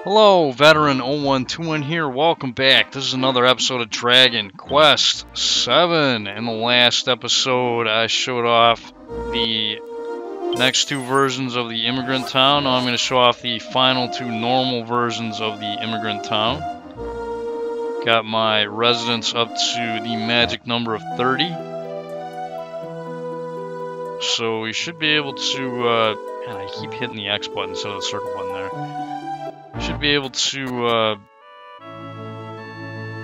Hello, Veteran 0121 here. Welcome back. This is another episode of Dragon Quest VII. In the last episode, I showed off the next two versions of the Immigrant Town. Now I'm going to show off the final two normal versions of the Immigrant Town. Got my residents up to the magic number of 30. So we should be able to... man, I keep hitting the X button instead of the circle button there. Should be able to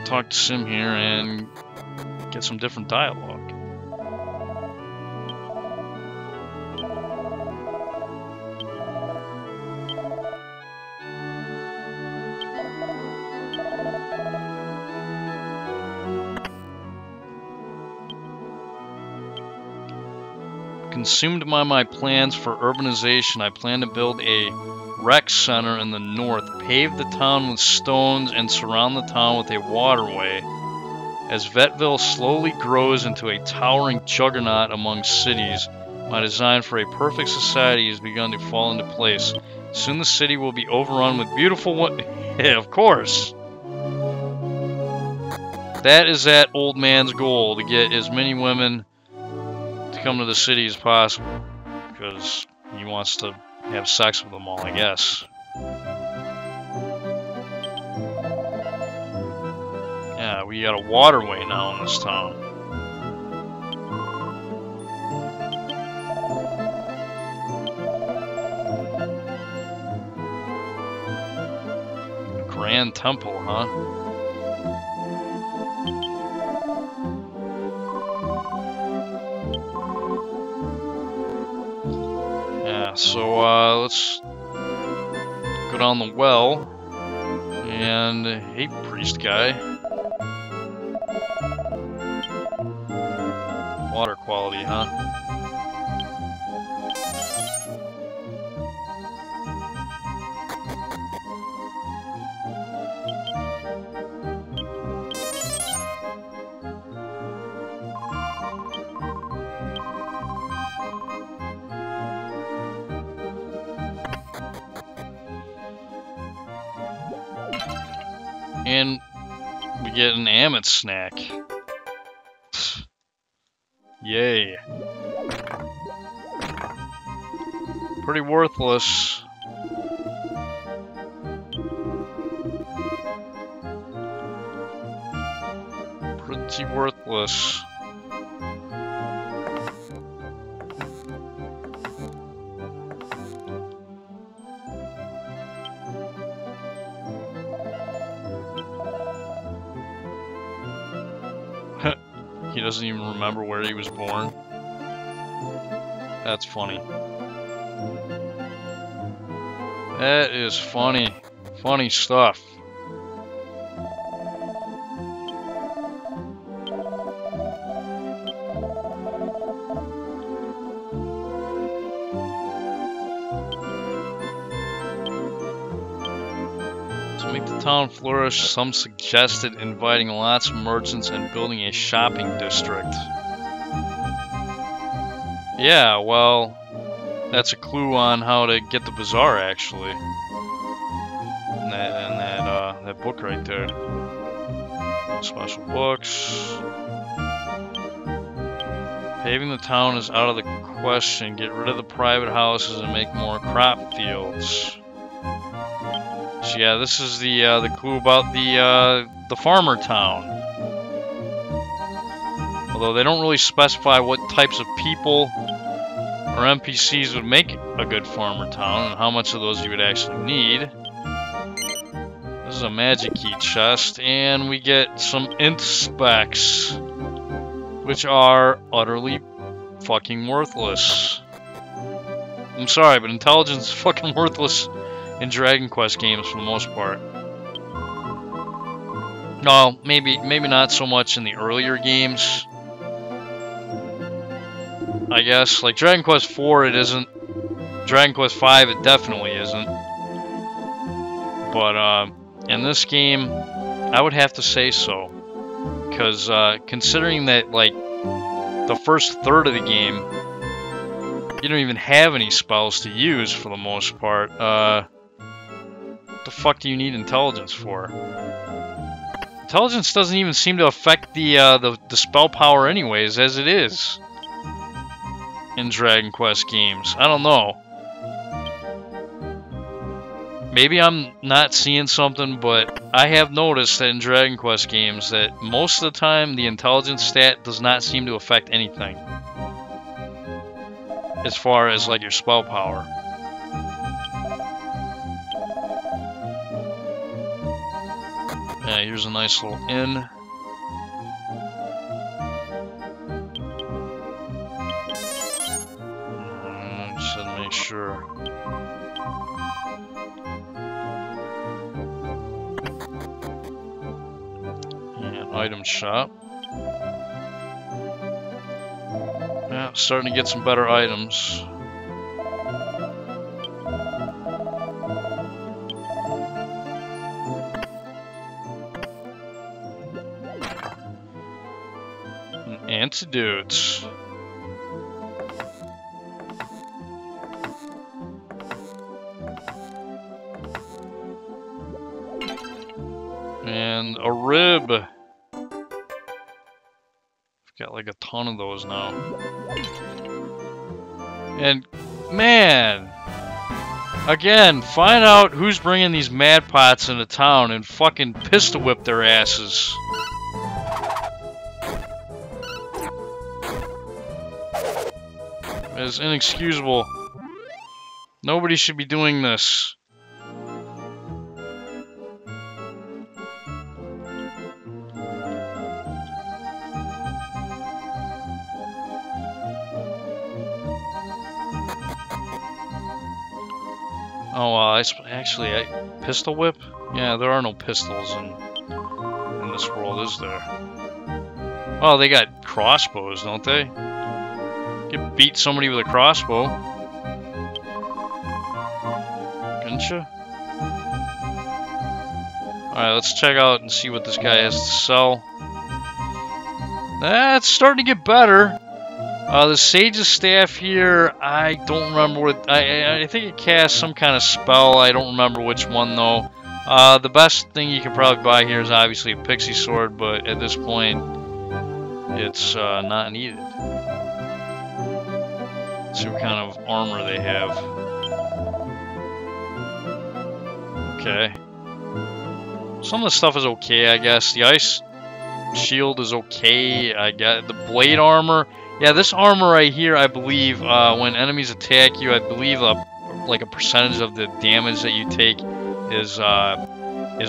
talk to Sim here and get some different dialogue. Consumed by my plans for urbanization, I plan to build a rec center in the north, pave the town with stones, and surround the town with a waterway. As Vettville slowly grows into a towering juggernaut among cities, my design for a perfect society has begun to fall into place. Soon the city will be overrun with beautiful women. Yeah, of course. That is that old man's goal, to get as many women to come to the city as possible, because he wants to have sex with them all, I guess. Yeah, we got a waterway now in this town. A grand temple, huh? So let's go down the well, and hey, priest guy. Water quality, huh? And we get an Amit snack. Yay. Pretty worthless. Pretty worthless. He doesn't even remember where he was born. That's funny. That is funny. Funny stuff. To make the town flourish, some suggested inviting lots of merchants and building a shopping district. Yeah, well, that's a clue on how to get the bazaar, actually. In that book right there. Special books. Paving the town is out of the question. Get rid of the private houses and make more crop fields. So yeah, this is the clue about the farmer town. Although they don't really specify what types of people or NPCs would make a good farmer town and how much of those you would actually need. This is a magic key chest, and we get some int specs, which are utterly fucking worthless. I'm sorry, but intelligence is fucking worthless in Dragon Quest games for the most part. No, maybe not so much in the earlier games. I guess, like Dragon Quest 4 it isn't. Dragon Quest 5 it definitely isn't. But in this game, I would have to say so. Because considering that, like, the first third of the game, you don't even have any spells to use for the most part. What the fuck do you need intelligence for? Intelligence doesn't even seem to affect the spell power anyways, as it is in Dragon Quest games. I don't know. Maybe I'm not seeing something, but I have noticed that in Dragon Quest games that most of the time the intelligence stat does not seem to affect anything as far as like your spell power. Yeah, here's a nice little inn. Just had to make sure. Item shop. Yeah, starting to get some better items. Antidotes. And a rib. Got like a ton of those now. And man, again, find out who's bringing these mad pots into town and fucking pistol whip their asses. It's inexcusable. Nobody should be doing this. Oh, actually, pistol whip? Yeah, there are no pistols in this world, is there? Oh, they got crossbows, don't they? You can beat somebody with a crossbow. Couldn't you? Alright, let's check out and see what this guy has to sell. That's starting to get better. The Sage's Staff here, I don't remember what... I think it casts some kind of spell. I don't remember which one, though. The best thing you can probably buy here is obviously a Pixie Sword, but at this point, it's not needed. Let's see what kind of armor they have. Okay. Some of the stuff is okay, I guess. The Ice Shield is okay. I got the Blade Armor... Yeah, this armor right here, I believe, when enemies attack you, I believe like a percentage of the damage that you take is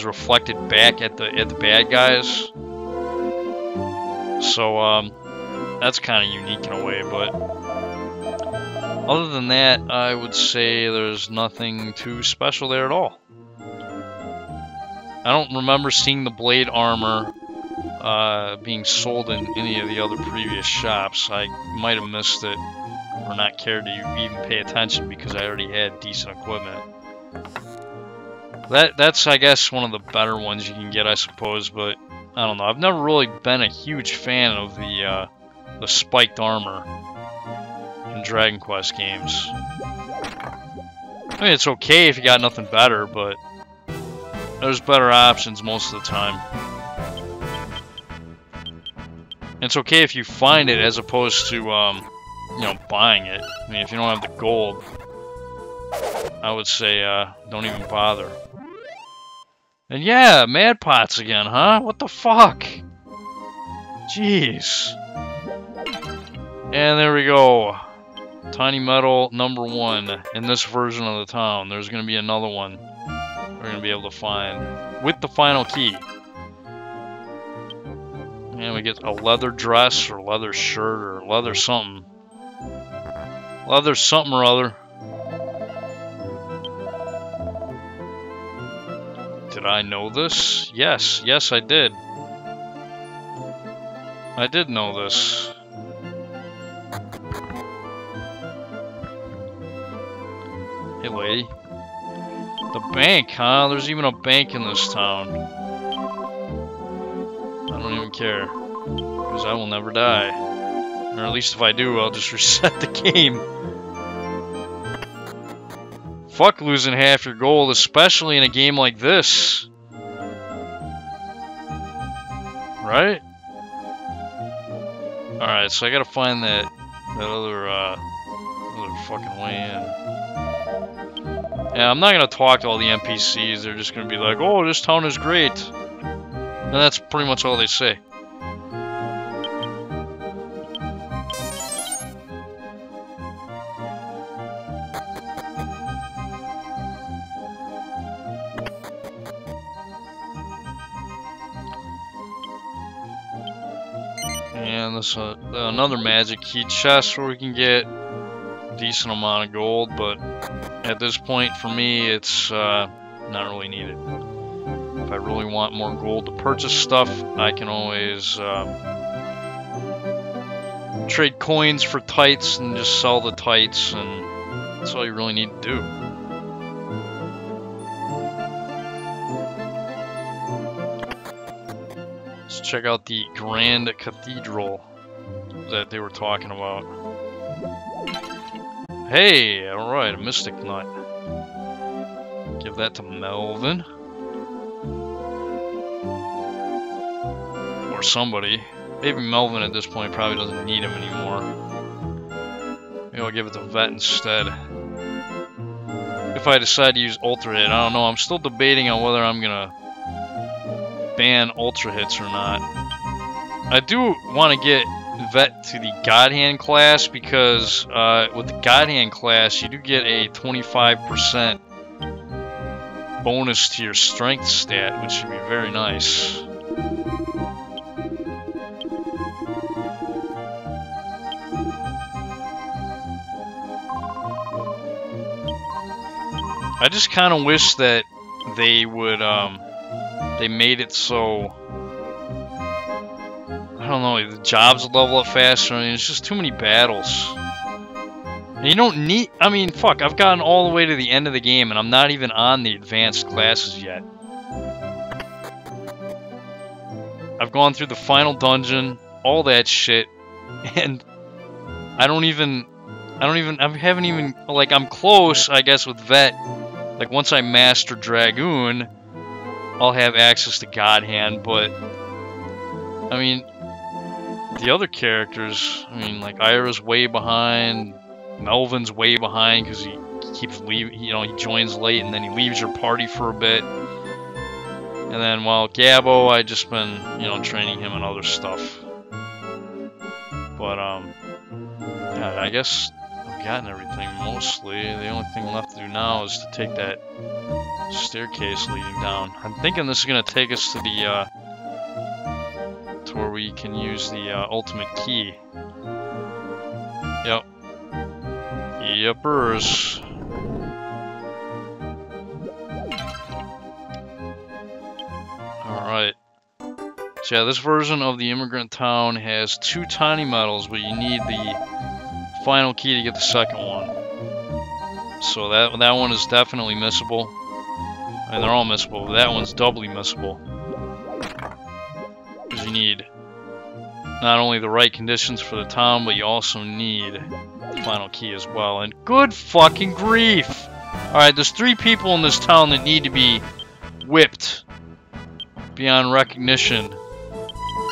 reflected back at the bad guys. So that's kind of unique in a way, but other than that, I would say there's nothing too special there at all. I don't remember seeing the blade armor being sold in any of the other previous shops. I might have missed it or not cared to even pay attention because I already had decent equipment. That's I guess one of the better ones you can get, I suppose, but I don't know. I've never really been a huge fan of the spiked armor in Dragon Quest games. I mean, it's okay if you got nothing better, but there's better options most of the time. It's okay if you find it as opposed to, you know, buying it. I mean, if you don't have the gold, I would say, don't even bother. And yeah, Mad Pots again, huh? What the fuck? Jeez. And there we go. Tiny Metal #1 in this version of the town. There's going to be another one we're going to be able to find with the final key. And we get a leather dress or leather shirt or leather something. Leather something or other. Did I know this? Yes, yes I did. I did know this. Hey lady. The bank, huh? There's even a bank in this town. I don't even care, because I will never die. Or at least if I do, I'll just reset the game. Fuck losing half your gold, especially in a game like this. Right? Alright, so I gotta find that other fucking way in. Yeah, I'm not gonna talk to all the NPCs. They're just gonna be like, oh, this town is great. And that's pretty much all they say. And this another magic key chest where we can get a decent amount of gold, but at this point for me it's not really needed. If I really want more gold to purchase stuff, I can always trade coins for tights and just sell the tights, and that's all you really need to do. Let's check out the Grand Cathedral that they were talking about. Hey, alright, a Mystic Nut. Give that to Melvin. Or somebody. Maybe Melvin at this point probably doesn't need him anymore. Maybe I'll give it to Vet instead. If I decide to use Ultra Hit, I don't know. I'm still debating on whether I'm gonna ban Ultra Hits or not. I do want to get Vet to the God Hand class because with the God Hand class you do get a 25% bonus to your strength stat, which should be very nice. I just kind of wish that they would they made it so, I don't know, the jobs would level up faster. I mean, it's just too many battles. And you don't need, I mean, fuck, I've gotten all the way to the end of the game and I'm not even on the advanced classes yet. I've gone through the final dungeon, all that shit, and I haven't even, like, I'm close, I guess, with Vet. Like, once I master Dragoon, I'll have access to God Hand, but I mean, the other characters, I mean, like, Ira's way behind, Melvin's way behind because he keeps leaving, you know, he joins late and then he leaves your party for a bit. And then, well, Gabbo, I just been, you know, training him and other stuff. But, yeah, I guess I've gotten everything mostly. The only thing left to do now is to take that staircase leading down. I'm thinking this is going to take us to the, to where we can use the ultimate key. Yep. Yepers. Alright. So yeah, this version of the Immigrant Town has 2 tiny medals, but you need the final key to get the second one. So that one is definitely missable. I mean, they're all missable, but that one's doubly missable. Because you need not only the right conditions for the town, but you also need the final key as well. And good fucking grief! Alright, there's 3 people in this town that need to be whipped beyond recognition.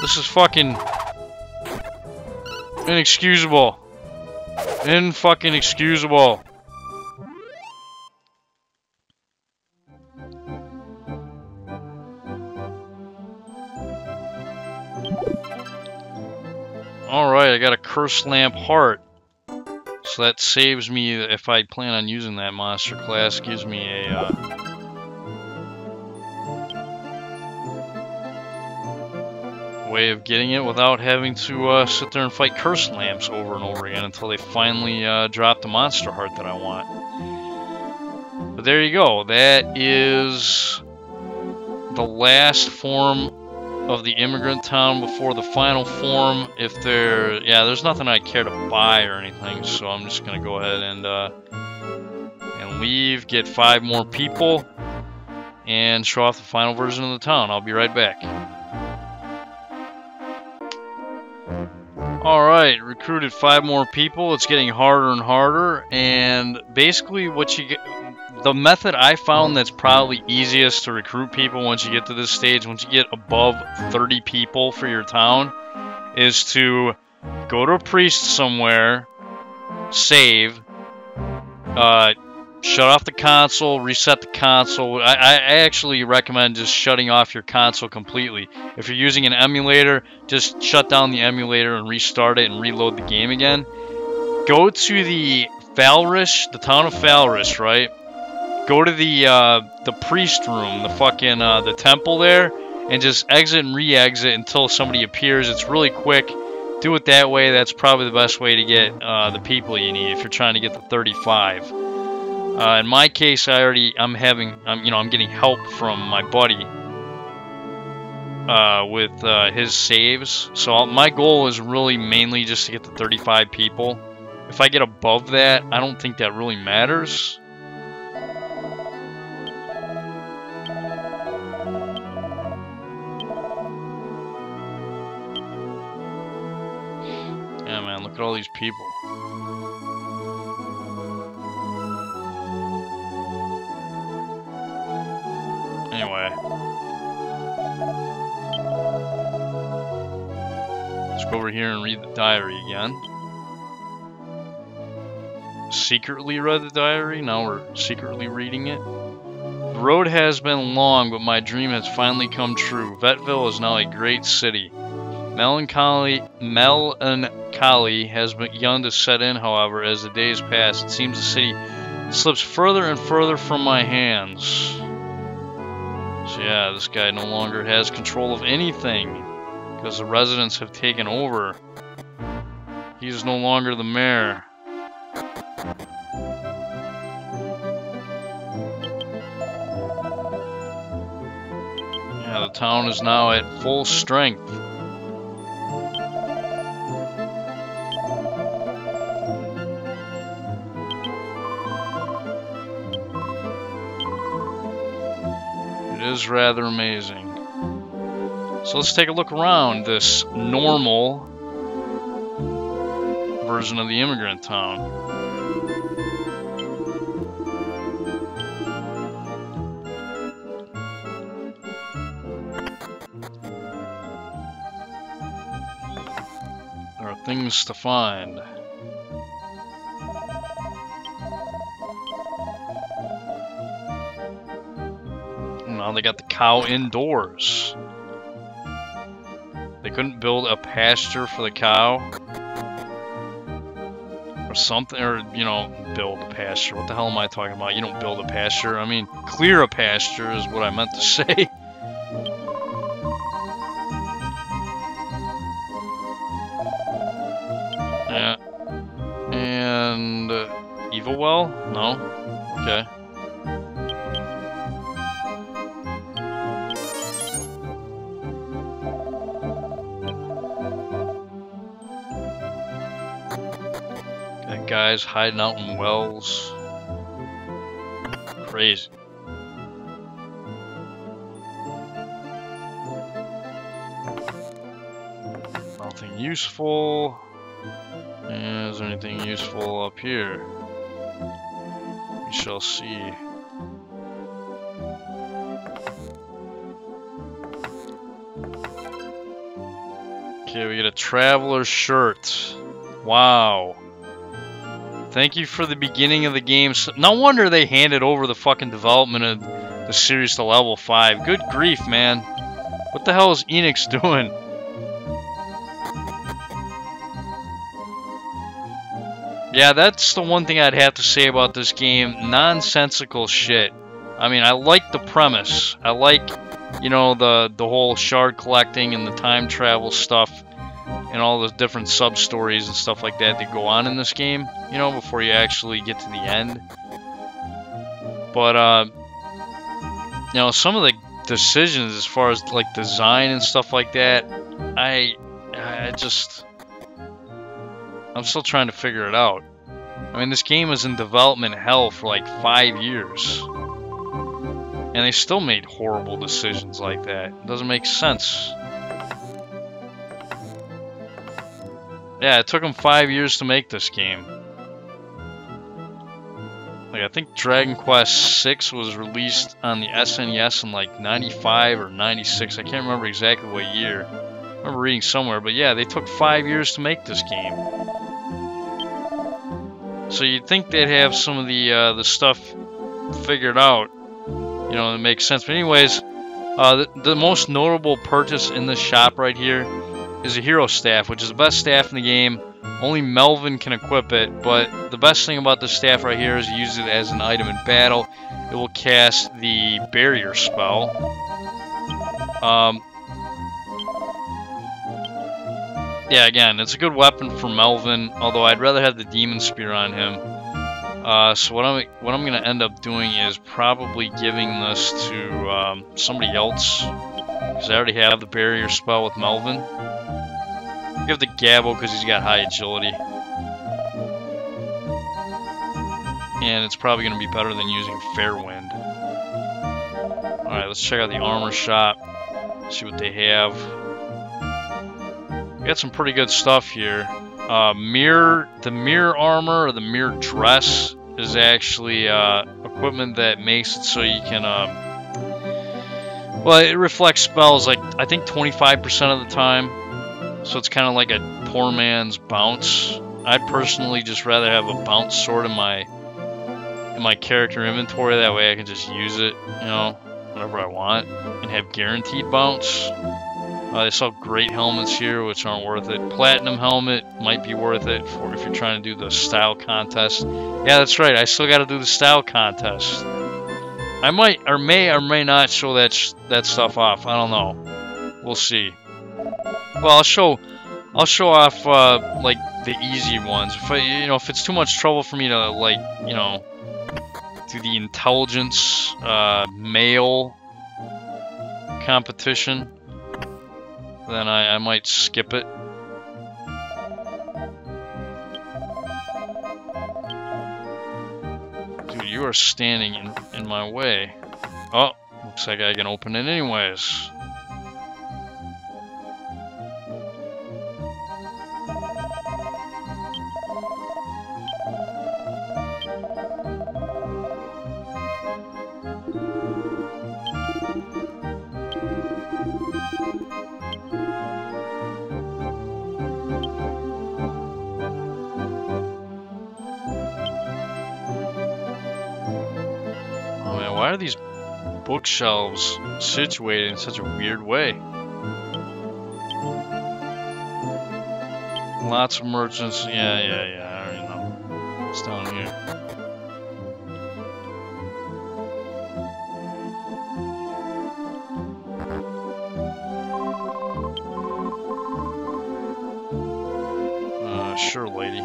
This is fucking inexcusable. In-fucking excusable. Alright, I got a Curse Lamp Heart. So that saves me, if I plan on using that monster class, gives me a way of getting it without having to sit there and fight Curse Lamps over and over again until they finally drop the monster heart that I want. But there you go. That is the last form of the Immigrant Town before the final form. If there, yeah, there's nothing I care to buy or anything, so I'm just gonna go ahead and leave, get 5 more people, and show off the final version of the town. I'll be right back. Alright, recruited 5 more people. It's getting harder and harder, and basically what you the method I found that's probably easiest to recruit people once you get to this stage, once you get above 30 people for your town, is to go to a priest somewhere, save, shut off the console, reset the console. I actually recommend just shutting off your console completely. If you're using an emulator, just shut down the emulator and restart it and reload the game again. Go to the Falrish, the town of Falrish, right? Go to the priest room, the temple there, and just exit and re-exit until somebody appears. It's really quick. Do it that way. That's probably the best way to get the people you need if you're trying to get to 35. In my case, I'm getting help from my buddy with his saves. So my goal is really mainly just to get to 35 people. If I get above that, I don't think that really matters. Yeah, man, look at all these people. Anyway. Let's go over here and read the diary again. Secretly read the diary, now we're secretly reading it. The road has been long, but my dream has finally come true. Vettville is now a great city. Melancholy has begun to set in, however, as the days pass. It seems the city slips further and further from my hands. So yeah, this guy no longer has control of anything, because the residents have taken over. He's no longer the mayor. Yeah, the town is now at full strength. It is rather amazing. So let's take a look around this normal version of the Immigrant Town. There are things to find. Now they got the cow indoors. They couldn't build a pasture for the cow? Or something, or, you know, build a pasture. What the hell am I talking about? You don't build a pasture. I mean, clear a pasture is what I meant to say. Yeah. And evil well? No? Okay. Got guys hiding out in wells. Crazy. Nothing useful. Is there anything useful up here? We shall see. Okay, we get a traveler shirt. Wow. Thank you for the beginning of the game. No wonder they handed over the fucking development of the series to level 5. Good grief, man. What the hell is Enix doing? Yeah, that's the one thing I'd have to say about this game. Nonsensical shit. I mean, I like the premise. I like, you know, the whole shard collecting and the time travel stuff and all the different sub-stories and stuff like that that go on in this game, you know, before you actually get to the end. But, you know, some of the decisions as far as, like, design and stuff like that, I'm still trying to figure it out. I mean, this game was in development hell for like 5 years. And they still made horrible decisions like that. It doesn't make sense. Yeah, it took them 5 years to make this game. Like, I think Dragon Quest VI was released on the SNES in like 95 or 96. I can't remember exactly what year. I remember reading somewhere, but yeah, they took 5 years to make this game. So you'd think they'd have some of the stuff figured out, you know, that makes sense. But anyways, the most notable purchase in this shop right here is a hero staff, which is the best staff in the game. Only Melvin can equip it, but the best thing about this staff right here is you use it as an item in battle. It will cast the barrier spell. Yeah, again, it's a good weapon for Melvin, although I'd rather have the Demon Spear on him. So what I'm gonna end up doing is probably giving this to somebody else, because I already have the barrier spell with Melvin. Give the Gabbo because he's got high agility, and it's probably gonna be better than using Fairwind. All right, let's check out the armor shop, see what they have. We got some pretty good stuff here. The mirror armor, or the mirror dress, is actually equipment that makes it so you can, well, it reflects spells like, I think 25% of the time. So it's kind of like a poor man's bounce. I'd personally just rather have a bounce sword in my character inventory. That way I can just use it, you know, whenever I want, and have guaranteed bounce. They sell great helmets here, which aren't worth it. Platinum helmet might be worth it for if you're trying to do the style contest. Yeah, that's right. I still got to do the style contest. I might or may not show that stuff off. I don't know. We'll see. Well, I'll show off like the easy ones. If it's too much trouble for me to, like, you know, do the intelligence male competition, then I might skip it. Dude, you are standing in my way. Oh, looks like I can open it anyways. Why are these bookshelves situated in such a weird way? Lots of merchants. Yeah, I already know. It's down here. Sure, lady.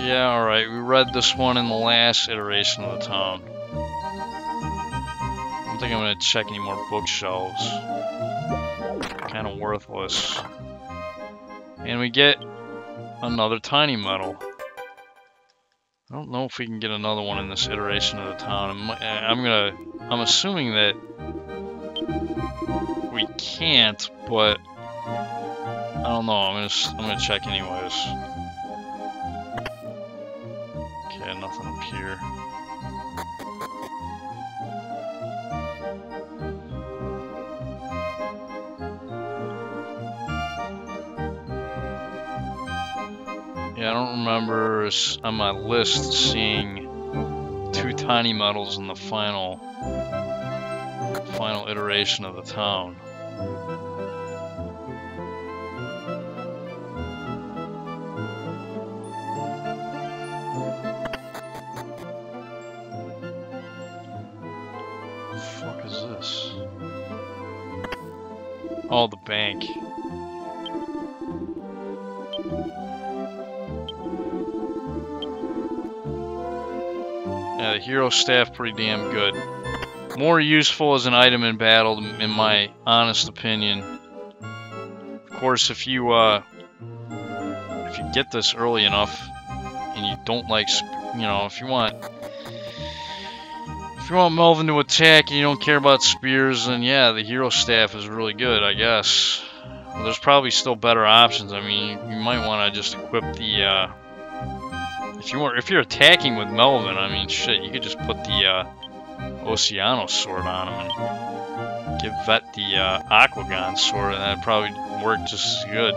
Yeah, alright, we read this one in the last iteration of the town. I don't think I'm going to check any more bookshelves. Kind of worthless. And we get another tiny medal. I don't know if we can get another one in this iteration of the town. I'm assuming that we can't, but I don't know. I'm gonna check anyways. Okay, nothing up here. Yeah, I don't remember on my list seeing 2 tiny medals in the final iteration of the town. What the fuck is this? Oh, the bank. Yeah, the hero staff pretty damn good. More useful as an item in battle, in my honest opinion. Of course, if you get this early enough, and you don't like, you know, if you're you want Melvin to attack and you don't care about spears, then yeah, the hero staff is really good, I guess. Well, there's probably still better options. I mean, you might want to just equip the, if you're attacking with Melvin, I mean, shit, you could just put the, Oceano sword on him and give Vet the, Aquagon sword, and that'd probably work just as good.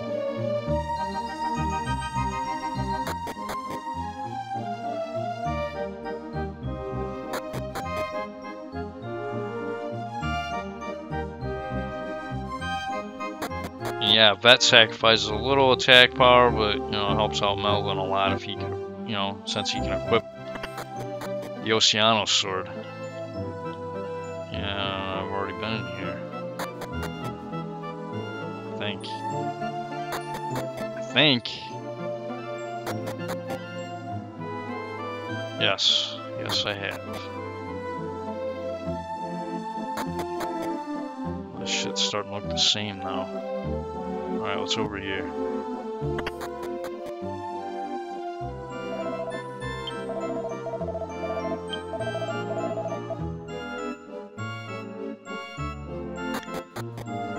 Yeah, Vet sacrifices a little attack power, but, you know, it helps out Melvin a lot if he can, you know, since he can equip the Oceano sword. Yeah, I've already been in here. I think. Yes. Yes, I have. This shit's starting to look the same now. Alright, what's over here?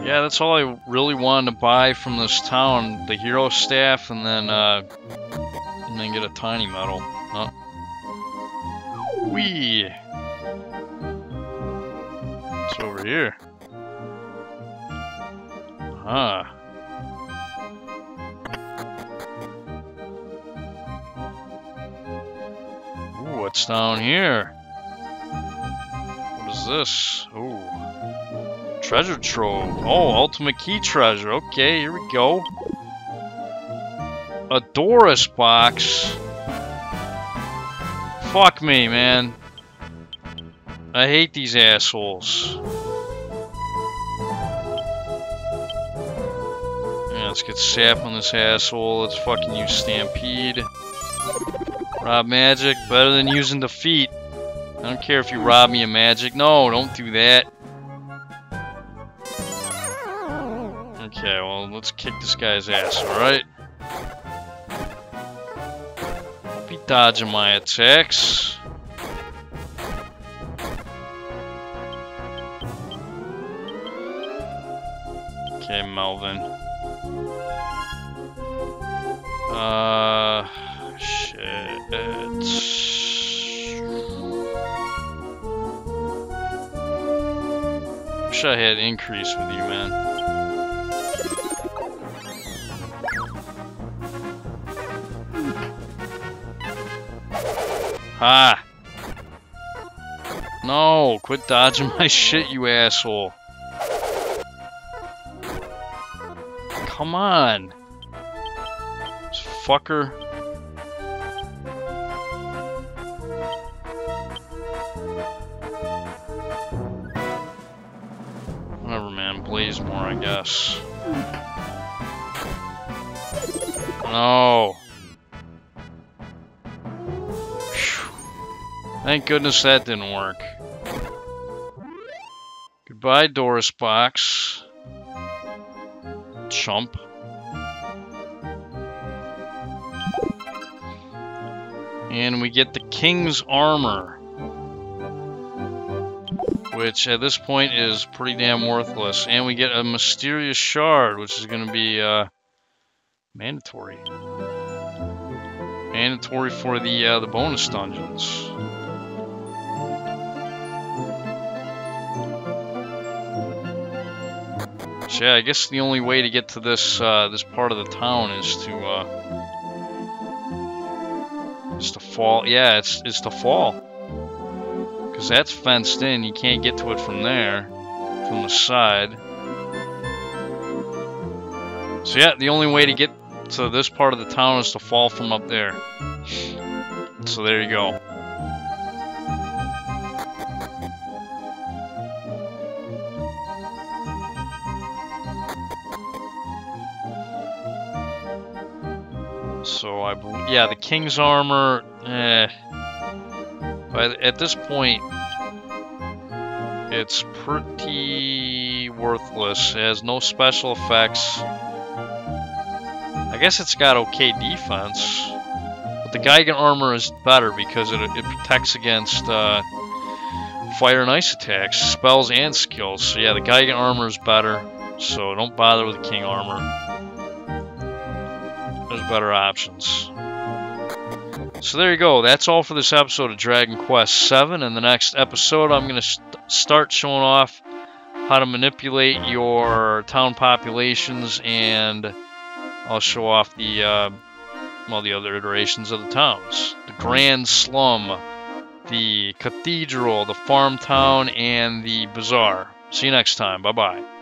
Yeah, that's all I really wanted to buy from this town. The hero staff and then get a tiny medal. Oh. Whee! What's over here? Huh. Ooh, what's down here? What is this? Ooh. Treasure trove. Oh, ultimate key treasure. Okay, here we go. A Doris box. Fuck me, man. I hate these assholes. Yeah, let's get sap on this asshole. Let's fucking use Stampede. Rob magic. Better than using defeat. I don't care if you rob me of magic. No, don't do that. Okay, well, let's kick this guy's ass, alright? Be dodging my attacks. Okay, Melvin. Shit. Wish I had increase with you, man. Ah! No! Quit dodging my shit, you asshole! Come on! This fucker. Whatever, man. Blaze more, I guess. No! Thank goodness that didn't work. Goodbye, Doris box. Chump. And we get the King's Armor, which at this point is pretty damn worthless. And we get a Mysterious Shard, which is going to be mandatory. Mandatory for the bonus dungeons. So yeah, I guess the only way to get to this this part of the town is to fall. Yeah, it's to fall, because that's fenced in. You can't get to it from there, from the side. So yeah, the only way to get to this part of the town is to fall from up there. So there you go. So I believe, yeah, the King's Armor, but at this point, it's pretty worthless. It has no special effects. I guess it's got okay defense, but the Geigen Armor is better because it protects against fire and ice attacks, spells and skills. So yeah, the Geigen armor is better. So don't bother with the King armor. There's better options. So there you go. That's all for this episode of Dragon Quest VII. In the next episode, I'm going to start showing off how to manipulate your town populations, and I'll show off the well, the other iterations of the towns. The Grand Slum, the Cathedral, the Farm Town, and the Bazaar. See you next time. Bye-bye.